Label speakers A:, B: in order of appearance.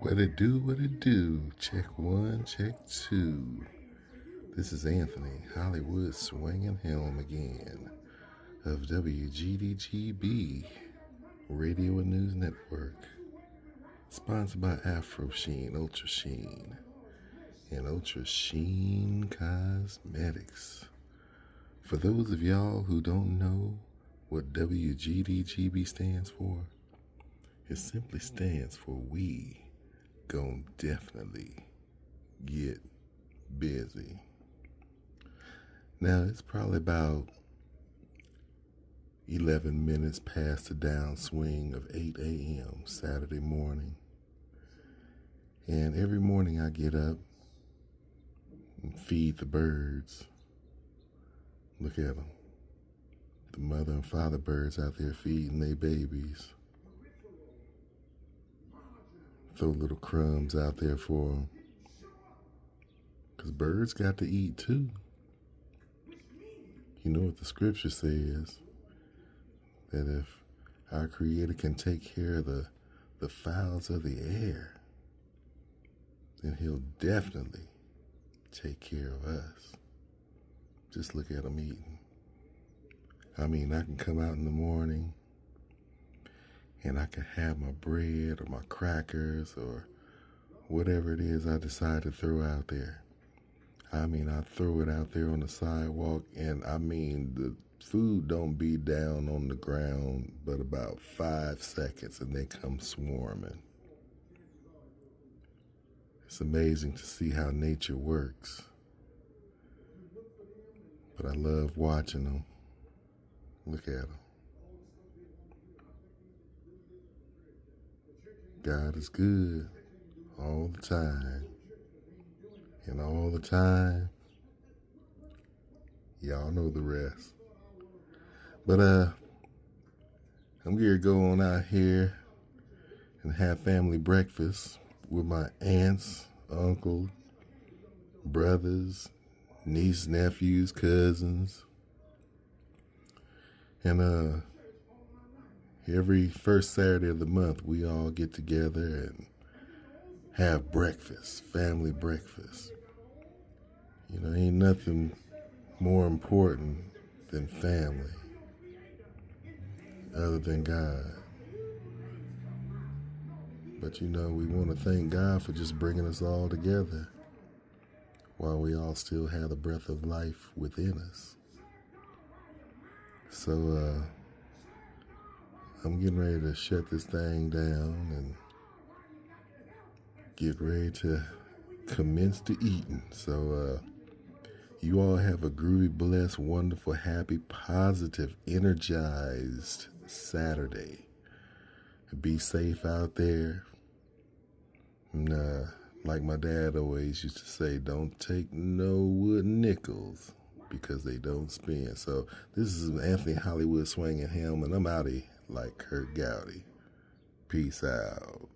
A: What it do, what it do? Check one, check two. This is Anthony, Hollywood swinging helm again of WGDGB Radio and News Network. Sponsored by Afro Sheen, Ultra Sheen, and Ultra Sheen Cosmetics. For those of y'all who don't know what WGDGB stands for, it simply stands for We Gon' Definitely Get Busy. Now, it's probably about 11 minutes past the downswing of 8 a.m. Saturday morning. And every morning I get up and feed the birds. Look at them. The mother and father birds out there feeding their babies. Throw little crumbs out there for them. Because birds got to eat too. You know what the scripture says? That if our Creator can take care of the fowls of the air, then He'll definitely take care of us. Just look at them eating. I mean, I can come out in the morning and I can have my bread or my crackers or whatever it is I decide to throw out there. I mean, I throw it out there on the sidewalk, and I mean, the food don't be down on the ground but about 5 seconds, and they come swarming. It's amazing to see how nature works. But I love watching them. Look at them. God is good all the time. And all the time, y'all know the rest. But I'm going to go on out here and have family breakfast with my aunts, uncle, brothers, nieces, nephews, cousins. And every first Saturday of the month, we all get together and have breakfast, family breakfast. You know, ain't nothing more important than family other than God. But you know, we want to thank God for just bringing us all together while we all still have the breath of life within us. So I'm getting ready to shut this thing down and get ready to commence the eating. So you all have a groovy, blessed, wonderful, happy, positive, energized Saturday. Be safe out there. And like my dad always used to say, don't take no wooden nickels because they don't spin. So this is Anthony Hollywood swinging helm, and I'm outie like Kurt Gowdy. Peace out.